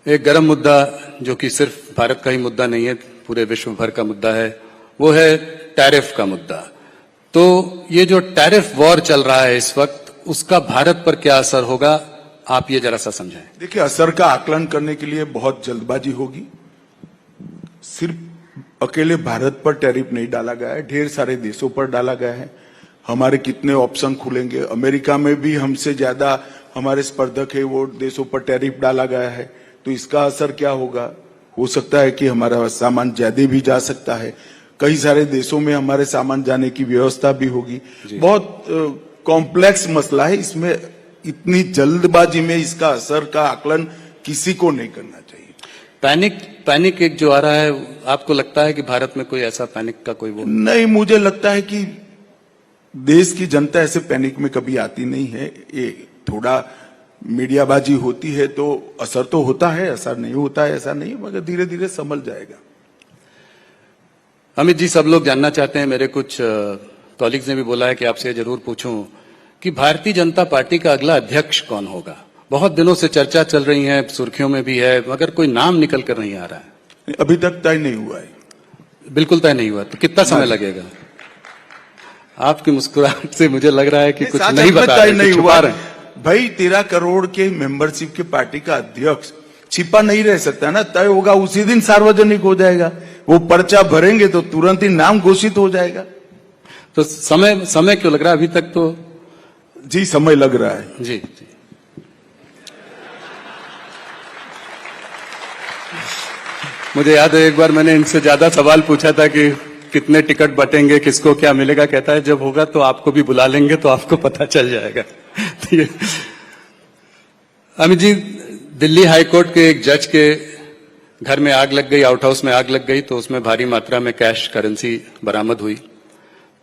एक गर्म मुद्दा जो कि सिर्फ भारत का ही मुद्दा नहीं है, पूरे विश्व भर का मुद्दा है, वो है टैरिफ का मुद्दा। तो ये जो टैरिफ वॉर चल रहा है इस वक्त, उसका भारत पर क्या असर होगा, आप ये जरा सा समझाएं। देखिए, असर का आकलन करने के लिए बहुत जल्दबाजी होगी। सिर्फ अकेले भारत पर टैरिफ नहीं डाला गया है, ढेर सारे देशों पर डाला गया है। हमारे कितने ऑप्शन खुलेंगे, अमेरिका में भी हमसे ज्यादा हमारे स्पर्धक है, वो देशों पर टैरिफ डाला गया है। तो इसका असर क्या होगा? हो सकता है कि हमारा सामान ज्यादा भी जा सकता है, कई सारे देशों में हमारे सामान जाने की व्यवस्था भी होगी। बहुत कॉम्प्लेक्स मसला है, इसमें इतनी जल्दबाजी में इसका असर का आकलन किसी को नहीं करना चाहिए। पैनिक एक जो आ रहा है, आपको लगता है कि भारत में कोई ऐसा पैनिक का कोई वो नहीं? मुझे लगता है कि देश की जनता ऐसे पैनिक में कभी आती नहीं है। ये थोड़ा मीडियाबाजी होती है तो असर तो होता है, असर नहीं होता है ऐसा नहीं, मगर धीरे धीरे संभल जाएगा। अमित जी, सब लोग जानना चाहते हैं, मेरे कुछ कॉलीग्स ने भी बोला है कि आपसे जरूर पूछूं कि भारतीय जनता पार्टी का अगला अध्यक्ष कौन होगा। बहुत दिनों से चर्चा चल रही है, सुर्खियों में भी है, मगर कोई नाम निकल कर नहीं आ रहा है। अभी तक तय नहीं हुआ है। बिल्कुल तय नहीं हुआ, तो कितना समय लगेगा? आपकी मुस्कुराहट से मुझे लग रहा है कि कुछ नहीं बता रहे, नहीं हुआ भाई। 13 करोड़ के मेंबरशिप के पार्टी का अध्यक्ष छिपा नहीं रह सकता ना, तय होगा उसी दिन सार्वजनिक हो जाएगा। वो पर्चा भरेंगे तो तुरंत ही नाम घोषित हो जाएगा। तो समय क्यों लग रहा है अभी तक? तो जी, समय लग रहा है। जी। मुझे याद है एक बार मैंने इनसे ज्यादा सवाल पूछा था कि कितने टिकट बटेंगे, किसको क्या मिलेगा। कहता है जब होगा तो आपको भी बुला लेंगे तो आपको पता चल जाएगा। अमित जी, दिल्ली हाईकोर्ट के एक जज के घर में आग लग गई, आउट हाउस में आग लग गई, तो उसमें भारी मात्रा में कैश करेंसी बरामद हुई।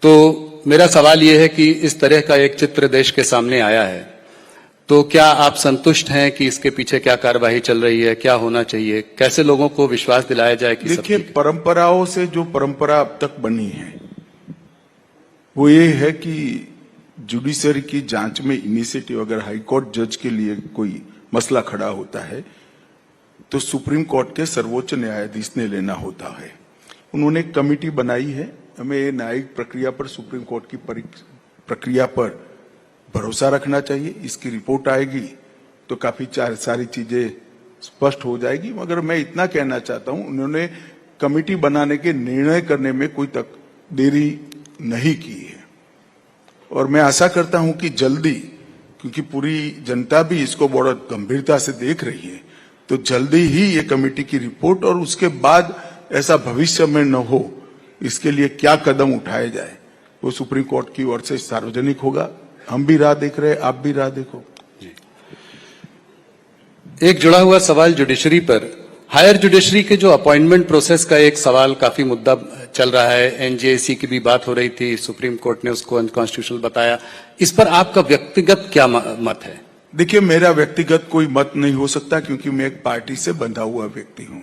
तो मेरा सवाल यह है कि इस तरह का एक चित्र देश के सामने आया है, तो क्या आप संतुष्ट हैं कि इसके पीछे क्या कार्यवाही चल रही है, क्या होना चाहिए, कैसे लोगों को विश्वास दिलाया जाए कि देखिए, परंपराओं से जो परंपरा अब तक बनी है वो ये है कि जुडिशरी की जांच में इनिशिएटिव, अगर हाईकोर्ट जज के लिए कोई मसला खड़ा होता है तो सुप्रीम कोर्ट के सर्वोच्च न्यायाधीश ने लेना होता है। उन्होंने एक कमेटी बनाई है। हमें ये न्यायिक प्रक्रिया पर, सुप्रीम कोर्ट की प्रक्रिया पर भरोसा रखना चाहिए। इसकी रिपोर्ट आएगी तो काफी सारी चीजें स्पष्ट हो जाएगी। मगर मैं इतना कहना चाहता हूं, उन्होंने कमेटी बनाने के निर्णय करने में कोई तक देरी नहीं की है, और मैं आशा करता हूं कि जल्दी, क्योंकि पूरी जनता भी इसको बहुत गंभीरता से देख रही है, तो जल्दी ही ये कमेटी की रिपोर्ट, और उसके बाद ऐसा भविष्य में न हो इसके लिए क्या कदम उठाए जाए वो सुप्रीम कोर्ट की ओर से सार्वजनिक होगा। हम भी राह देख रहे हैं, आप भी राह देखो। एक जुड़ा हुआ सवाल जुडिशरी पर, हायर जुडिशरी के जो अपॉइंटमेंट प्रोसेस का एक सवाल काफी मुद्दा चल रहा है। एनजेसी की भी बात हो रही थी, सुप्रीम कोर्ट ने उसको अनकॉन्स्टिट्यूशनल बताया। इस पर आपका व्यक्तिगत क्या मत है? देखिए, मेरा व्यक्तिगत कोई मत नहीं हो सकता, क्योंकि मैं एक पार्टी से बंधा हुआ व्यक्ति हूं।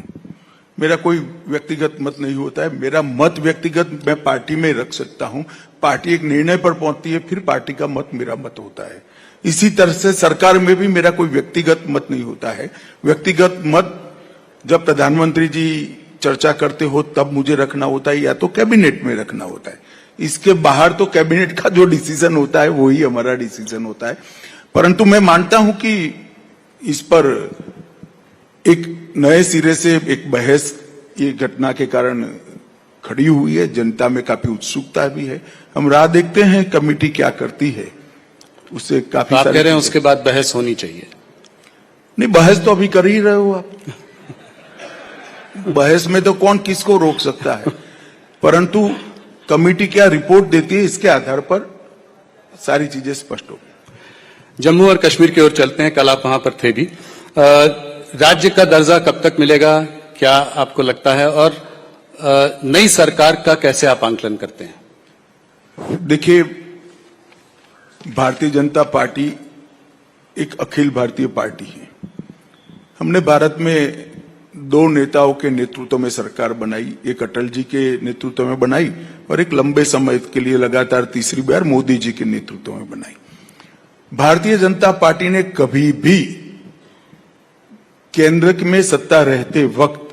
मेरा कोई व्यक्तिगत मत नहीं होता है। मेरा मत व्यक्तिगत मैं पार्टी में रख सकता हूं। पार्टी एक निर्णय पर पहुंचती है, फिर पार्टी का मत मेरा मत होता है। इसी तरह से सरकार में भी मेरा कोई व्यक्तिगत मत नहीं होता है। व्यक्तिगत मत जब प्रधानमंत्री जी चर्चा करते हो तब मुझे रखना होता है, या तो कैबिनेट में रखना होता है। इसके बाहर तो कैबिनेट का जो डिसीजन होता है वही हमारा डिसीजन होता है। परंतु मैं मानता हूं कि इस पर एक नए सिरे से एक बहस ये घटना के कारण खड़ी हुई है। जनता में काफी उत्सुकता भी है। हम राह देखते हैं कमेटी क्या करती है, उससे काफी आप कह रहे हैं उसके बाद बहस होनी चाहिए? नहीं, बहस तो अभी कर ही रहे हो आप। बहस में तो कौन किसको रोक सकता है, परंतु कमेटी क्या रिपोर्ट देती है इसके आधार पर सारी चीजें स्पष्ट होगी। जम्मू और कश्मीर की ओर चलते हैं, कल आप वहां पर थे भी। राज्य का दर्जा कब तक मिलेगा, क्या आपको लगता है, और नई सरकार का कैसे आप आंकलन करते हैं? देखिए, भारतीय जनता पार्टी एक अखिल भारतीय पार्टी है। हमने भारत में 2 नेताओं के नेतृत्व में सरकार बनाई, एक अटल जी के नेतृत्व में बनाई और एक लंबे समय के लिए लगातार तीसरी बार मोदी जी के नेतृत्व में बनाई। भारतीय जनता पार्टी ने कभी भी केंद्र में सत्ता रहते वक्त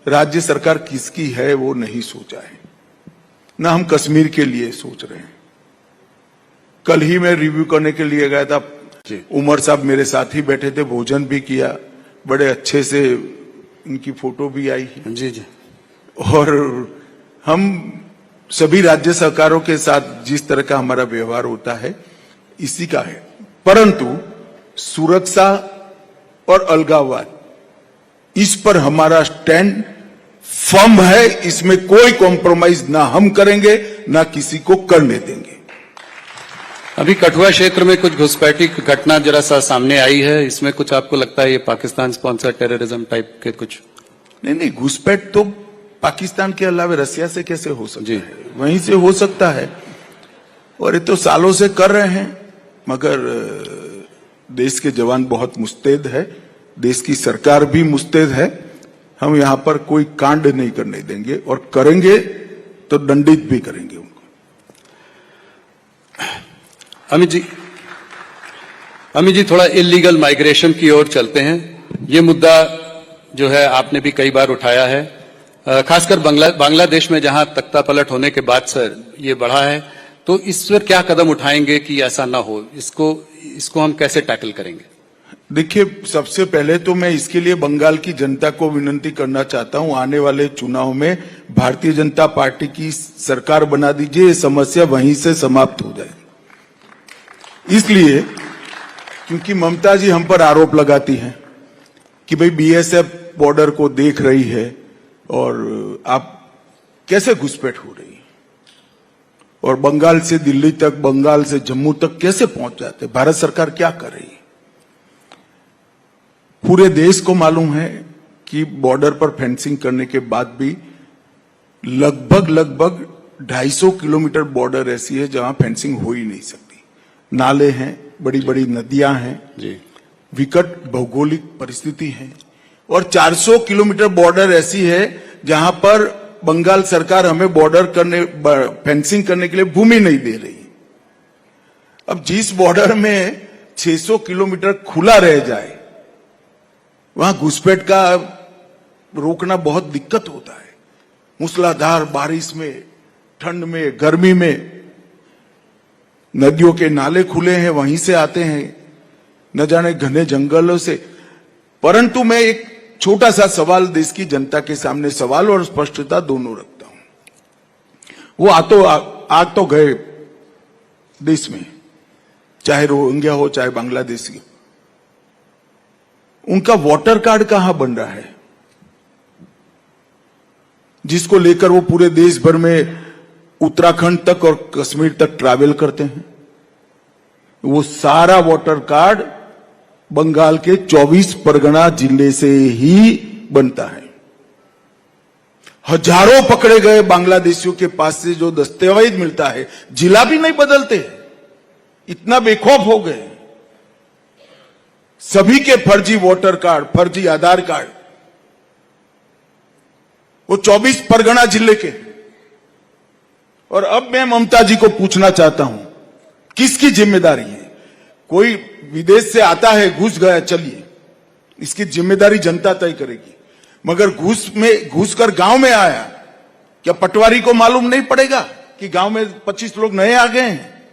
राज्य सरकार किसकी है वो नहीं सोचा है, ना हम कश्मीर के लिए सोच रहे हैं। कल ही मैं रिव्यू करने के लिए गया था, उमर साहब मेरे साथ ही बैठे थे, भोजन भी किया, बड़े अच्छे से इनकी फोटो भी आई है। जी जी। और हम सभी राज्य सरकारों के साथ जिस तरह का हमारा व्यवहार होता है इसी का है, परंतु सुरक्षा और अलगाववाद इस पर हमारा स्टैंड फर्म है, इसमें कोई कॉम्प्रोमाइज ना हम करेंगे ना किसी को करने देंगे। अभी कठुआ क्षेत्र में कुछ घुसपैठी की घटना जरा सा सामने आई है, इसमें कुछ आपको लगता है ये पाकिस्तान स्पॉन्सर टेररिज्म टाइप के कुछ? नहीं, घुसपैठ तो पाकिस्तान के अलावा रसिया से कैसे हो सकता है, वहीं से हो सकता है, और ये तो सालों से कर रहे हैं। मगर देश के जवान बहुत मुस्तैद है, देश की सरकार भी मुस्तैद है। हम यहां पर कोई कांड नहीं करने देंगे, और करेंगे तो दंडित भी करेंगे उनको। अमित जी थोड़ा इलीगल माइग्रेशन की ओर चलते हैं। ये मुद्दा जो है आपने भी कई बार उठाया है, खासकर बांग्लादेश में जहां तख्ता पलट होने के बाद सर ये बढ़ा है, तो इस पर क्या कदम उठाएंगे कि ऐसा ना हो? इसको हम कैसे टैकल करेंगे? देखिए, सबसे पहले तो मैं इसके लिए बंगाल की जनता को विनती करना चाहता हूं, आने वाले चुनाव में भारतीय जनता पार्टी की सरकार बना दीजिए, ये समस्या वहीं से समाप्त हो जाए। इसलिए क्योंकि ममता जी हम पर आरोप लगाती हैं कि भाई बीएसएफ बॉर्डर को देख रही है और आप कैसे घुसपैठ हो रही है, और बंगाल से दिल्ली तक, बंगाल से जम्मू तक कैसे पहुंच जाते, भारत सरकार क्या कर रही है? पूरे देश को मालूम है कि बॉर्डर पर फेंसिंग करने के बाद भी लगभग 250 किलोमीटर बॉर्डर ऐसी है जहां फेंसिंग हो ही नहीं सकती। नाले हैं, बड़ी बड़ी नदियां हैं जी, विकट भौगोलिक परिस्थिति है, और 400 किलोमीटर बॉर्डर ऐसी है जहां पर बंगाल सरकार हमें फेंसिंग करने के लिए भूमि नहीं दे रही। अब जिस बॉर्डर में 600 किलोमीटर खुला रह जाए, वहां घुसपैठ का रोकना बहुत दिक्कत होता है। मूसलाधार बारिश में, ठंड में, गर्मी में नदियों के नाले खुले हैं, वहीं से आते हैं, न जाने घने जंगलों से। परंतु मैं एक छोटा सा सवाल देश की जनता के सामने, सवाल और स्पष्टता दोनों रखता हूं। वो आग तो गए देश में, चाहे रोहिंग्या हो चाहे बांग्लादेशी हो, उनका वोटर कार्ड कहां बन रहा है, जिसको लेकर वो पूरे देश भर में उत्तराखंड तक और कश्मीर तक ट्रैवल करते हैं? वो सारा वोटर कार्ड बंगाल के 24 परगना जिले से ही बनता है। हजारों पकड़े गए बांग्लादेशियों के पास से जो दस्तावेज मिलता है, जिला भी नहीं बदलते, इतना बेखौफ हो गए। सभी के फर्जी वोटर कार्ड, फर्जी आधार कार्ड, वो 24 परगना जिले के। और अब मैं ममता जी को पूछना चाहता हूं, किसकी जिम्मेदारी है? कोई विदेश से आता है, घुस गया, चलिए, इसकी जिम्मेदारी जनता तय करेगी। मगर घुस कर गांव में आया, क्या पटवारी को मालूम नहीं पड़ेगा कि गांव में 25 लोग नए आ गए हैं?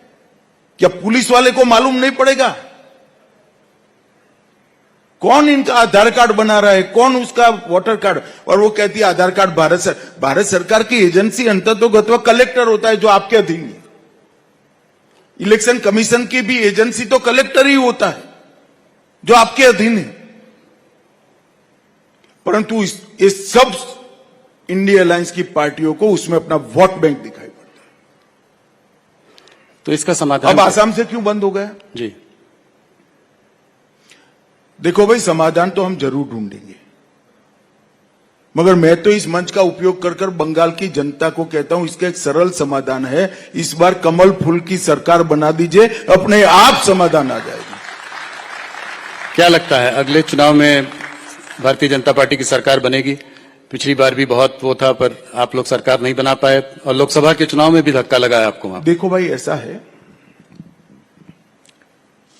क्या पुलिस वाले को मालूम नहीं पड़ेगा? कौन इनका आधार कार्ड बना रहा है, कौन उसका वोटर कार्ड? और वो कहती है आधार कार्ड भारत सरकार की एजेंसी अंततोगत्वा कलेक्टर होता है, जो आपके अधीन है। इलेक्शन कमीशन की भी एजेंसी तो कलेक्टर ही होता है, जो आपके अधीन है। परंतु ये सब इंडिया अलायंस की पार्टियों को उसमें अपना वोट बैंक दिखाई पड़ता है। तो इसका समाधान अब आसाम से क्यों बंद हो गया? जी, देखो भाई, समाधान तो हम जरूर ढूंढेंगे, मगर मैं तो इस मंच का उपयोग कर बंगाल की जनता को कहता हूं, इसका एक सरल समाधान है। इस बार कमल फूल की सरकार बना दीजिए, अपने आप समाधान आ जाएगा। क्या लगता है अगले चुनाव में भारतीय जनता पार्टी की सरकार बनेगी? पिछली बार भी बहुत वो था, पर आप लोग सरकार नहीं बना पाए, और लोकसभा के चुनाव में भी धक्का लगा है आपको वहां। देखो भाई, ऐसा है,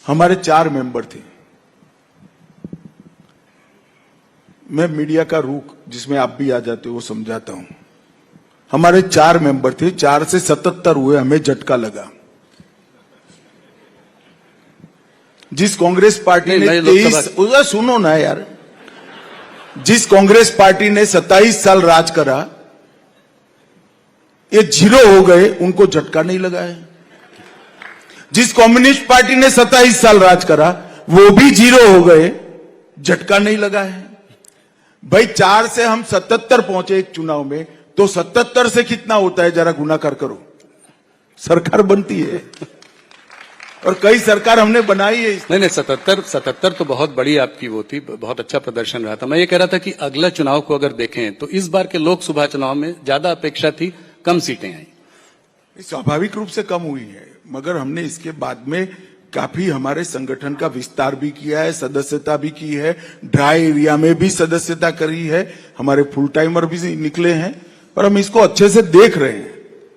हमारे 4 मेंबर थे, मैं मीडिया का रुख जिसमें आप भी आ जाते हो वो समझाता हूं। हमारे 4 मेंबर थे, 4 से 77 हुए, हमें झटका लगा। जिस कांग्रेस पार्टी ने 23, सुनो ना यार, जिस कांग्रेस पार्टी ने 27 साल राज करा, ये 0 हो गए, उनको झटका नहीं लगा है। जिस कम्युनिस्ट पार्टी ने 27 साल राज करा, वो भी 0 हो गए, झटका नहीं लगा है। भाई 4 से हम 77 पहुंचे एक चुनाव में, तो 77 से कितना होता है जरा गुणाकार करो। सरकार बनती है और कई सरकार हमने बनाई है। नहीं 77 तो बहुत बड़ी आपकी वो थी, बहुत अच्छा प्रदर्शन रहा था। मैं ये कह रहा था कि अगला चुनाव को अगर देखें तो इस बार के लोकसभा चुनाव में ज्यादा अपेक्षा थी, कम सीटें आई। स्वाभाविक रूप से कम हुई है, मगर हमने इसके बाद में काफी हमारे संगठन का विस्तार भी किया है, सदस्यता भी की है, ड्राई एरिया में भी सदस्यता करी है, हमारे फुल टाइमर भी निकले हैं और हम इसको अच्छे से देख रहे हैं।